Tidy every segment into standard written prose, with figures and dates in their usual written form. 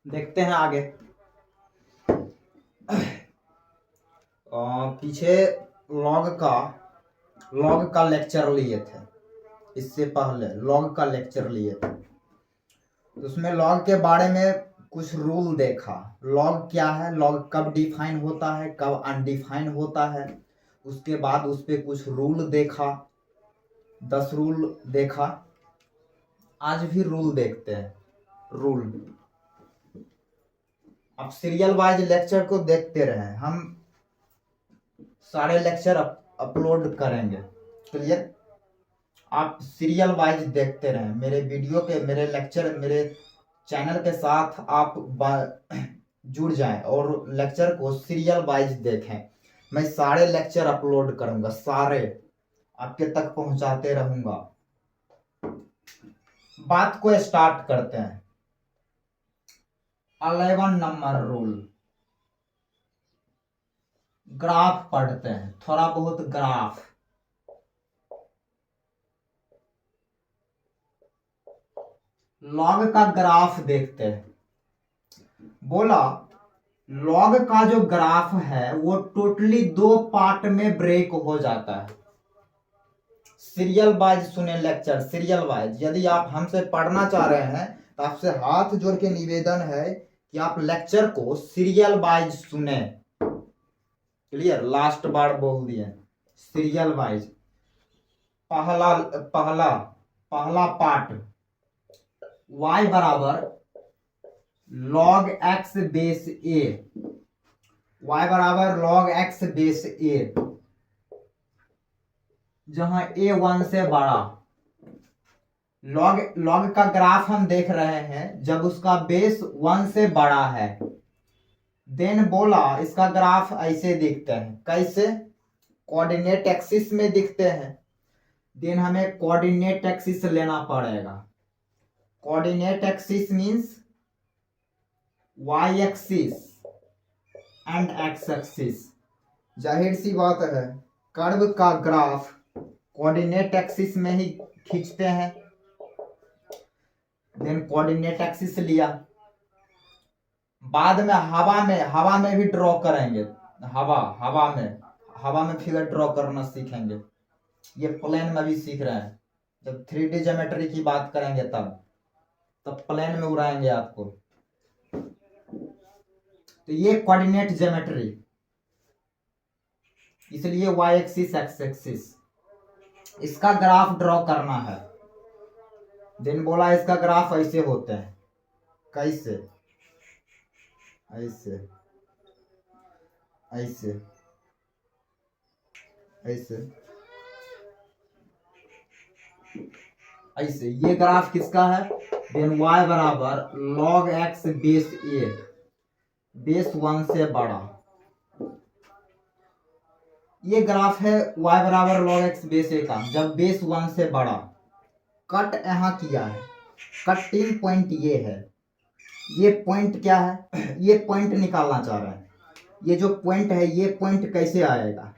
देखते हैं आगे। पीछे लॉग का लेक्चर लिए थे, इससे पहले लॉग का लेक्चर लिए थे, तो उसमें लॉग के बारे में कुछ रूल देखा। लॉग क्या है, लॉग कब डिफाइन होता है, कब अनडिफाइन होता है। उसके बाद उस पर कुछ रूल देखा, 10 रूल देखा। आज भी रूल देखते हैं। रूल आप सीरियल वाइज लेक्चर को देखते रहें, हम सारे लेक्चर अपलोड करेंगे। क्लियर? आप सीरियल वाइज देखते रहें मेरे वीडियो के, मेरे लेक्चर, मेरे चैनल के साथ आप जुड़ जाएं और लेक्चर को सीरियल वाइज देखें। मैं सारे लेक्चर अपलोड करूंगा, सारे आपके तक पहुंचाते रहूंगा। बात को स्टार्ट करते हैं। 11 नंबर रूल, ग्राफ पढ़ते हैं, थोड़ा बहुत ग्राफ। लॉग का ग्राफ देखते हैं। बोला लॉग का जो ग्राफ है वो टोटली 2 पार्ट में ब्रेक हो जाता है। सीरियल वाइज सुने लेक्चर, सीरियल वाइज। यदि आप हमसे पढ़ना चाह रहे हैं तो आपसे हाथ जोड़ के निवेदन है कि आप लेक्चर को सीरियल वाइज सुने। क्लियर? लास्ट बार बोल दिए, सीरियल वाइज। पहला पहला पहला पार्ट, y बराबर log x base a, y बराबर log x बेस a, जहां a 1 से बड़ा। लॉग का ग्राफ हम देख रहे हैं जब उसका बेस 1 से बड़ा है। देन बोला इसका ग्राफ ऐसे दिखते हैं। कैसे? कोऑर्डिनेट एक्सिस में दिखते हैं। देन हमें कोऑर्डिनेट एक्सिस लेना पड़ेगा। Coordinate axis means y axis and x axis. जाहिर सी बात है कर्व का ग्राफ कोऑर्डिनेट एक्सिस में ही खींचते हैं। देन कोऑर्डिनेट एक्सिस लिया। बाद में हवा में भी ड्रॉ करेंगे। हवा में फिगर ड्रॉ करना सीखेंगे। ये प्लेन में भी सीख रहे हैं। जब 3D ज्योमेट्री की बात करेंगे तब प्लेन में उड़ाएंगे आपको। तो ये कोऑर्डिनेट ज्योमेट्री, इसलिए y एक्सिस x एक्सिस, इसका ग्राफ ड्रॉ करना है। देन बोला इसका ग्राफ ऐसे होते हैं। कैसे? ऐसे ऐसे ऐसे ऐसे। ये ग्राफ किसका है? देन y बराबर log x base a, base 1 से बड़ा। ये ग्राफ है y बराबर log x बेस a का, जब बेस 1 से बड़ा। कट यहां किया है, कटिंग पॉइंट ये है। ये पॉइंट क्या है? ये पॉइंट निकालना चाह रहे हैं। ये जो पॉइंट है, ये पॉइंट कैसे आएगा?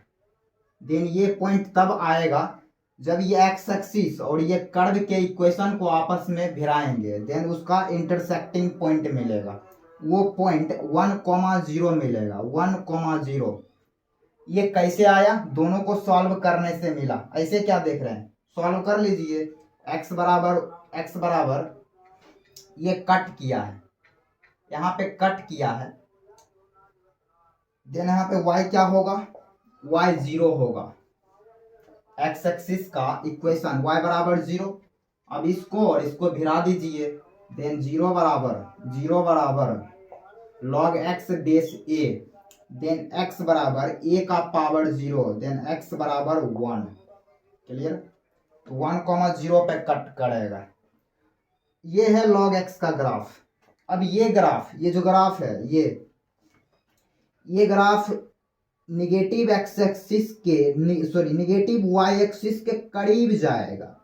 देन ये पॉइंट तब आएगा जब ये एक्स एक्सिस और ये कर्व के इक्वेशन को आपस में भिड़ाएंगे। देन उसका इंटरसेक्टिंग पॉइंट मिलेगा। वो पॉइंट 1,0 मिलेगा, 1,0। ये कैसे आया? दोनों को सॉल्व करने से मिला। ऐसे क्या देख रहे हैं? सॉल्व कर लीजिए। x बराबर ये कट किया है, यहाँ पे कट किया है। देन यहाँ पे y क्या होगा? y 0 होगा। x एक्सिस का इक्वेशन y बराबर 0। अब इसको और इसको भिड़ा दीजिए। देन 0 बराबर log x base a, then x बराबर a का पावर 0, देन x बराबर 1। क्लियर? तो 1,0 पे कट करेगा। ये है log x का ग्राफ। अब ये ग्राफ, ये जो ग्राफ है, ये ग्राफ निगेटिव x एक्सिस के, निगेटिव y एक्सिस के करीब जाएगा।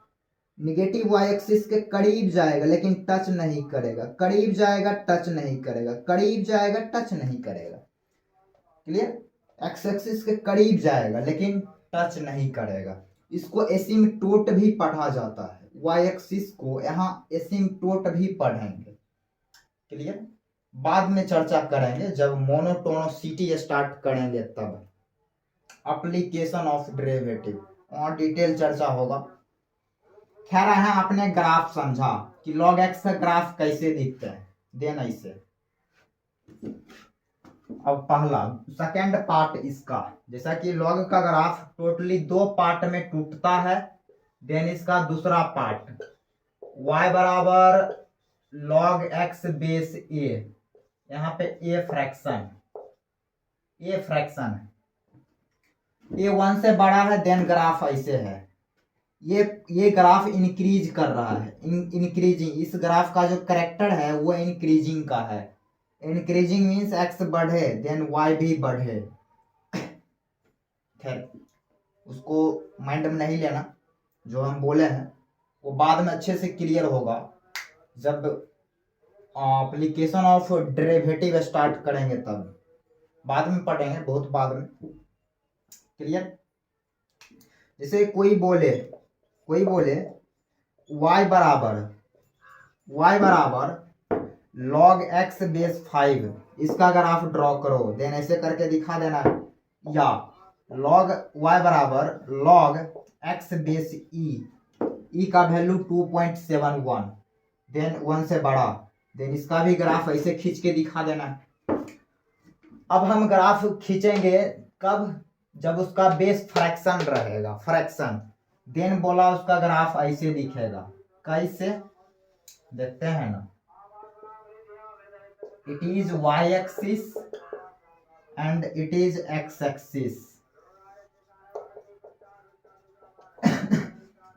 निगेटिव y एक्सिस के करीब जाएगा लेकिन टच नहीं करेगा। करीब जाएगा, टच नहीं करेगा। करीब जाएगा, टच नहीं करेगा। क्लियर? x एक्सिस के करीब जाएगा लेकिन टच नहीं करेगा। इसको एसिम्पटोट भी पढ़ा जाता है। y एक्सिस को यहाँ एसिम्पटोट भी पढ़ेंगे। क्लियर? बाद में चर्चा करेंगे जब मोनोटोनोसिटी स्टार्ट करेंगे तब। एप्लीकेशन ऑफ डेरिवेटिव और डिटेल चर्चा होगा। खैर है आपने ग्राफ समझा कि log x का ग्राफ कैसे दिखता है, देन ऐसे। अब पहला सेकंड पार्ट इसका, जैसा कि log का ग्राफ टोटली दो पार्ट में टूटता है, देन इसका दूसरा पार्ट y बराबर log x बेस a, यहाँ पे a फ्रैक्शन a 1 से बड़ा है, देन ग्राफ ऐसे है। ये ग्राफ इंक्रीज कर रहा है, इंक्रीजिंग। इस ग्राफ का जो करेक्टर है वो इंक्रीजिंग का है। इंक्रीजिंग मीन्स x बढ़े देन y भी बढ़े। खैर उसको माइंड में नहीं लेना, जो हम बोले हैं वो बाद में अच्छे से क्लियर होगा जब एप्लीकेशन ऑफ डेरिवेटिव स्टार्ट करेंगे तब। बाद में पढ़ेंगे, बहुत बाद में। क्लियर? जैसे कोई बोले y बराबर log x बेस 5, इसका ग्राफ ड्रॉ करो, देन ऐसे करके दिखा देना। या y बराबर log x बेस e का वैल्यू 2.71, देन 1 से बड़ा, देन इसका भी ग्राफ ऐसे खींच के दिखा देना। अब हम ग्राफ खींचेंगे कब? जब उसका बेस फ्रैक्शन रहेगा, फ्रैक्शन, देन बोला उसका ग्राफ ऐसे दिखेगा। कैसे देखते हैं ना, it is y axis and it is x axis.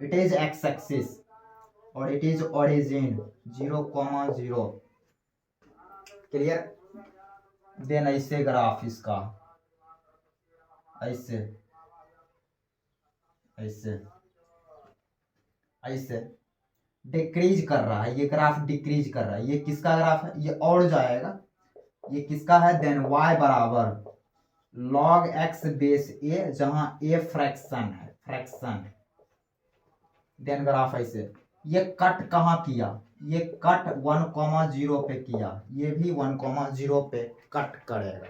It is x axis और it is origin 0,0। Clear? Then ऐसे ग्राफ इसका ऐसे डिक्रीज कर रहा है, ये ग्राफ डिक्रीज कर रहा है। ये किसका ग्राफ है? ये और जाएगा। ये किसका है? देन y बराबर log x बेस a, जहां a फ्रैक्शन है, फ्रैक्शन। देन ग्राफ ऐसे। ये कट कहाँ किया? ये कट 1,0 पे किया, ये भी 1,0 पे कट करेगा।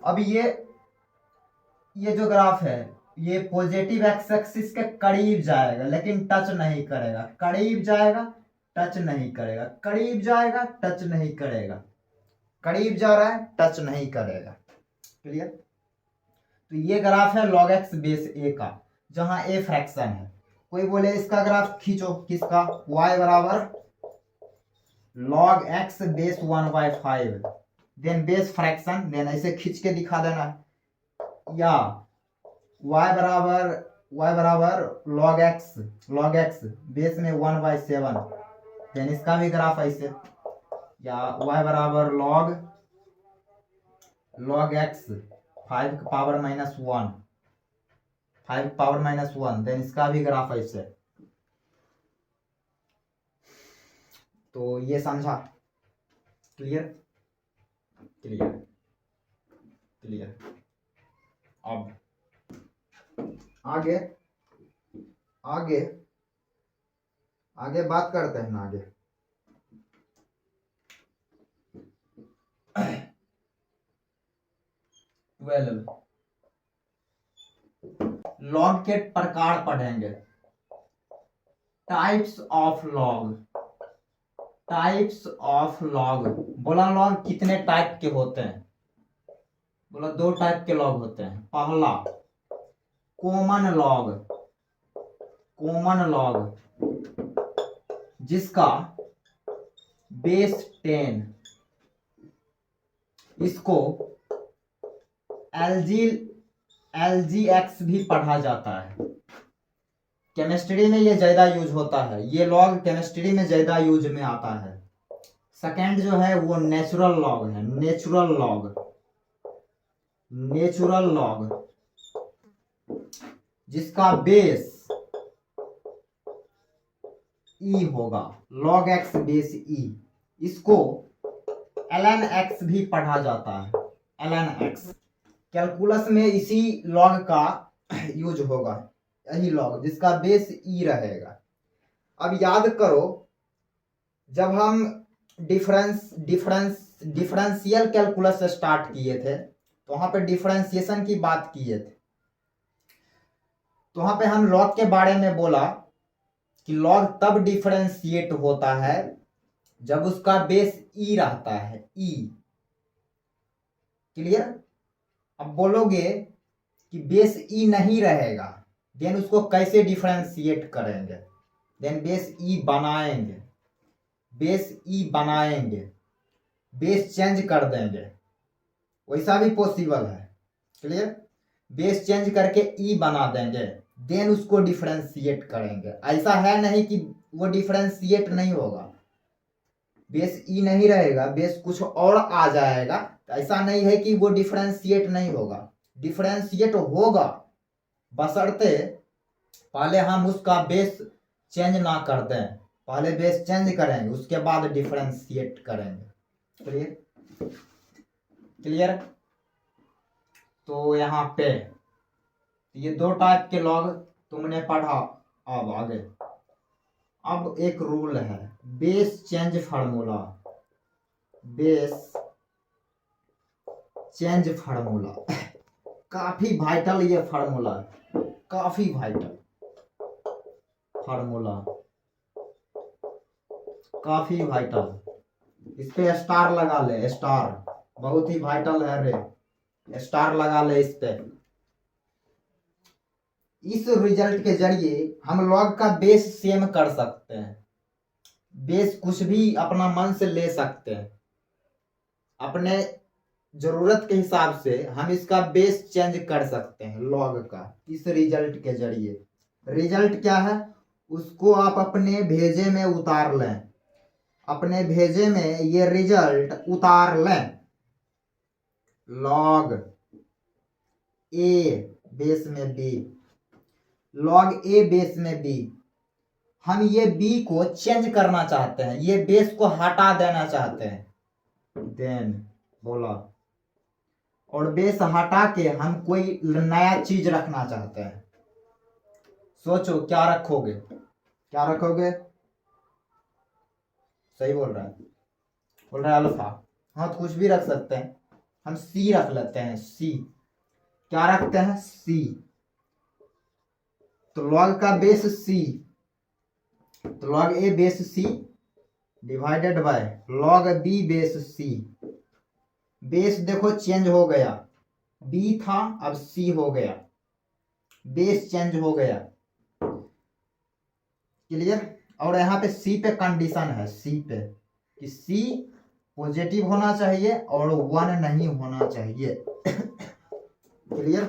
अब ये जो ग्राफ है ये पॉजिटिव एक्स एक्सिस के करीब जाएगा लेकिन टच नहीं करेगा, करीब जाएगा टच नहीं करेगा, करीब जाएगा टच नहीं करेगा, करीब जा रहा है टच नहीं करेगा। क्लियर? तो ये ग्राफ है log x बेस a का, जहां a फ्रैक्शन है। कोई बोले इसका ग्राफ खींचो, किसका? y बराबर log x base 1/5, then base fraction, then ऐसे खींच के दिखा देना। या y बराबर log x बेस में 1/7, देन इसका भी ग्राफ ऐसे। या y बराबर log x 5 power minus 1, then इसका भी ग्राफ ऐसे। तो ये समझा? क्लियर? अब आगे बात करते हैं ना। आगे लॉग के प्रकार पढ़ेंगे। Types of log. बोला लॉग कितने टाइप के होते हैं? बोला 2 टाइप के लॉग होते हैं। पहला कॉमन लॉग जिसका बेस 10, इसको LGX भी पढ़ा जाता है। केमिस्ट्री में ये ज्यादा यूज होता है, ये लॉग केमिस्ट्री में ज्यादा यूज में आता है। सेकंड जो है वो नेचुरल लॉग है, नेचुरल लॉग जिसका बेस E होगा, log x बेस E। इसको ln x भी पढ़ा जाता है, ln x। कैलकुलस में इसी लॉग का यूज होगा, यही लॉग जिसका बेस E रहेगा। अब याद करो, जब हम डिफरेंशियल कैलकुलस स्टार्ट किए थे, तो वहां पे डिफरेंशिएशन की बात किए थे। तो वहां पे हम लॉग के बारे में बोला कि लॉग तब डिफरेंशिएट होता है जब उसका बेस ई रहता है, ई। क्लियर? अब बोलोगे कि बेस ई नहीं रहेगा, देन उसको कैसे डिफरेंशिएट करेंगे? देन बेस ई बनाएंगे, बेस ई बनाएंगे, बेस चेंज कर देंगे, वैसा भी पॉसिबल है। क्लियर? बेस चेंज करके ई बना देंगे, देन उसको डिफरेंशिएट करेंगे। ऐसा है नहीं कि वो डिफरेंशिएट नहीं होगा, बेस ई नहीं रहेगा, बेस कुछ और आ जाएगा, तो ऐसा नहीं है कि वो डिफरेंशिएट नहीं होगा, डिफरेंशिएट होगा, बशर्ते पहले हम उसका बेस चेंज ना कर दें। पहले बेस चेंज करेंगे, उसके बाद डिफरेंशिएट करेंगे। क्लियर? क्लियर? तो यहाँ पे ये दो टाइप के लॉग तुमने पढ़ा। अब आगे, अब एक रूल है, base change formula, base change formula. काफी वाइटल ये फार्मूला है, काफी वाइटल फार्मूला, काफी वाइटल। इस पे स्टार लगा ले, स्टार, बहुत ही वाइटल है रे, स्टार लगा ले इस पे। इस रिजल्ट के जरिए हम लॉग का बेस सेम कर सकते हैं, बेस कुछ भी अपना मन से ले सकते हैं, अपने जरूरत के हिसाब से हम इसका बेस चेंज कर सकते हैं लॉग का, इस रिजल्ट के जरिए। रिजल्ट क्या है? उसको आप अपने भेजे में उतार लें, अपने भेजे में ये रिजल्ट उतार लें। लॉग ए बेस में बी, लॉग ए बेस में बी। हम ये बी को चेंज करना चाहते हैं, ये बेस को हटा देना चाहते हैं। देन बोला, और बेस हटा के हम कोई नया चीज रखना चाहते हैं। सोचो क्या रखोगे, क्या रखोगे? सही बोल रहा है, बोल रहा है अल्फा। हाँ तो कुछ भी रख सकते हैं, हम सी रख लेते हैं, सी। क्या रखते हैं? सी। तो लॉग का बेस सी, तो log A base C divided by log B base C. Base देखो चेंज हो गया, बी था अब सी हो गया, बेस चेंज हो गया। क्लियर? और यहाँ पे सी पे कंडीशन है, सी पे कि सी पॉजिटिव होना चाहिए और 1 नहीं होना चाहिए। क्लियर?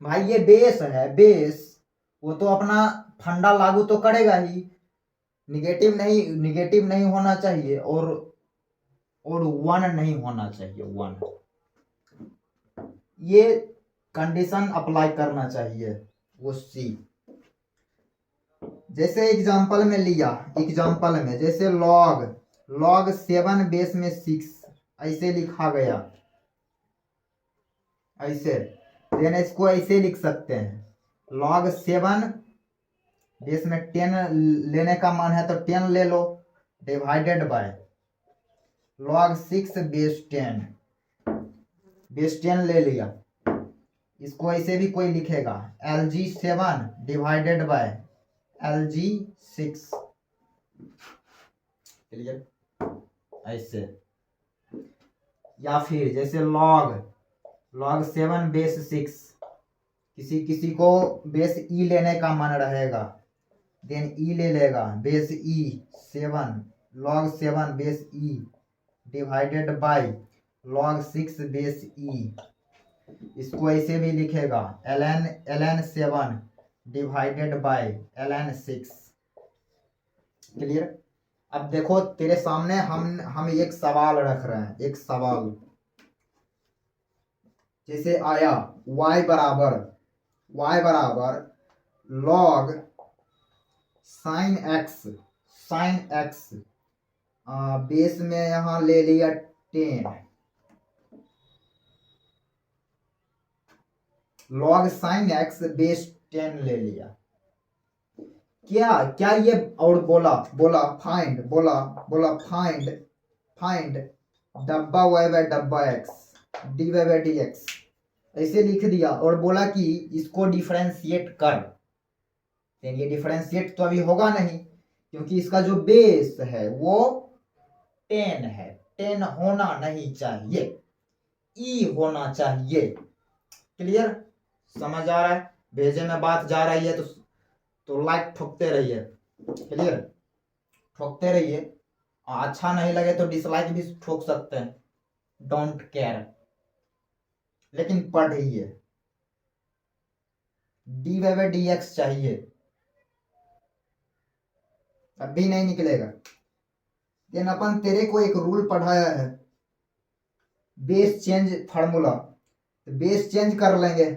भाई ये बेस है, बेस वो तो अपना फंडा लागू तो करेगा ही, निगेटिव नहीं होना चाहिए और 1 नहीं होना चाहिए, 1। ये कंडीशन अप्लाई करना चाहिए वो सी। जैसे एग्जांपल में लिया, एग्जांपल में जैसे लॉग 7 बेस में 6 ऐसे लिखा गया, ऐसे। देन इसको ऐसे लिख सकते हैं, लॉग 7 बेस में 10 लेने का मन है तो 10 ले लो, डिवाइडेड बाय लॉग 6 बेस 10 ले लिया। इसको ऐसे भी कोई लिखेगा, LG7 divided by LG6। Clear? ऐसे। या फिर जैसे लॉग 7 बेस 6, किसी को बेस ई लेने का मन रहेगा, देन ई ले लेगा, base e 7, log 7 base e divided by log 6 base e. इसको ऐसे भी लिखेगा, ln 7 divided by ln 6। Clear? अब देखो तेरे सामने हम एक सवाल रख रहे हैं, एक सवाल जैसे आया y बराबर लॉग साइन एक्स बेस में यहां ले लिया 10, लॉग साइन एक्स बेस 10 ले लिया। क्या क्या ये, और बोला बोला फाइंड, बोला फाइंड डब्बा वाई बाय डब्बा x, d y by d x, ऐसे लिख दिया और बोला कि इसको डिफरेंशिएट कर। ये डिफरेंशिएट तो अभी होगा नहीं, क्योंकि इसका जो बेस है वो 10 है, 10 होना नहीं चाहिए, ई होना चाहिए। क्लियर, समझ आ रहा है? भेजे में बात जा रही है तो लाइक ठोकते रहिए। क्लियर, ठोकते रहिए। अच्छा नहीं लगे तो डिसलाइक भी ठोक सकते हैं, डोंट केयर, लेकिन पढ़िए। D y by d x चाहिए, अभी नहीं निकलेगा। लेकिन अपन तेरे को एक रूल पढ़ाया है, base change formula, base change कर लेंगे,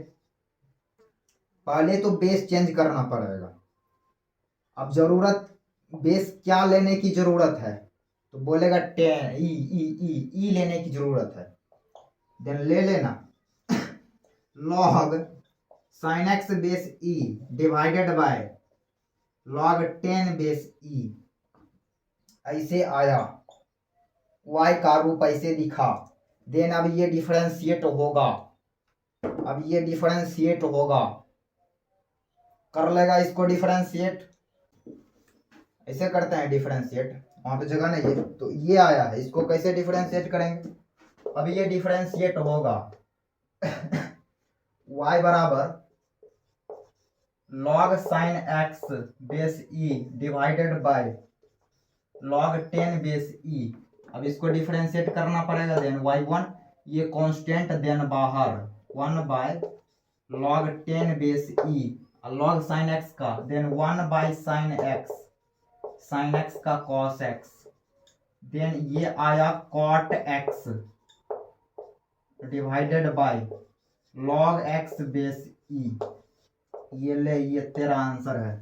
पहले तो बेस चेंज करना पड़ेगा। अब जरूरत बेस क्या लेने की जरूरत है, तो बोलेगा 10 ई लेने की जरूरत है, देन ले लेना log sine x base e divided by log 10 base e. ऐसे आया, y का रूप ऐसे दिखा, देन अब ये डिफरेंशिएट होगा, अब ये डिफरेंशिएट होगा, कर लेगा इसको डिफरेंशिएट, ऐसे करते हैं डिफरेंशिएट, वहां पे जगह नहीं है तो ये आया है, इसको कैसे डिफरेंशिएट करेंगे। अब ये डिफरेंशिएट होगा y बराबर log sine x base e divided by log 10 base e. अब इसको डिफरेंशिएट करना पड़ेगा, देन y1 ये कांस्टेंट, देन बाहर 1 by log 10 base e, log sine x का, देन 1 बाय साइन एक्स का cos x, देन ये आया cot x divided by log x base e. ये ले, ये तेरा आंसर है।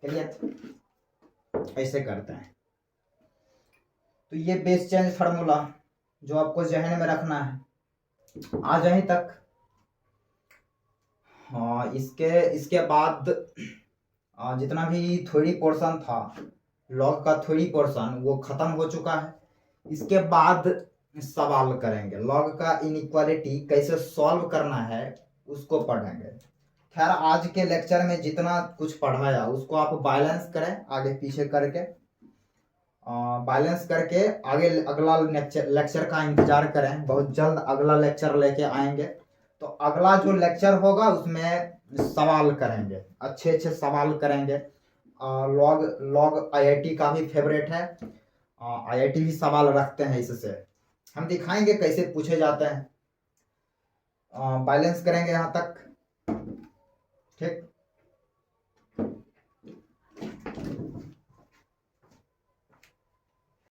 क्लियर, ऐसे करते हैं। तो ये बेस चेंज फार्मूला जो आपको जहन में रखना है, आ जाए तक। हाँ, इसके बाद जितना भी थ्योरी पोर्शन था, लॉग का थ्योरी पोर्शन वो खत्म हो चुका है। इसके बाद सवाल करेंगे, लॉग का इनइक्वालिटी कैसे सॉल्व करना है उसको पढ़ेंगे। खैर, आज के लेक्चर में जितना कुछ पढ़ाया उसको आप बैलेंस करें, आगे पीछे करके बैलेंस करके आगे अगला लेक्चर का इंतजार करें। बहुत जल्द अगला लेक्चर लेके आएंगे, तो अगला जो लेक्चर होगा उसमें सवाल करेंगे, अच्छे अच्छे सवाल करेंगे। लॉग आईआईटी का भी फेवरेट है, आईआईटी भी सवाल रखते हैं, इससे हम दिखाएंगे कैसे पूछे जाते हैं। बैलेंस करेंगे यहाँ तक, ठीक।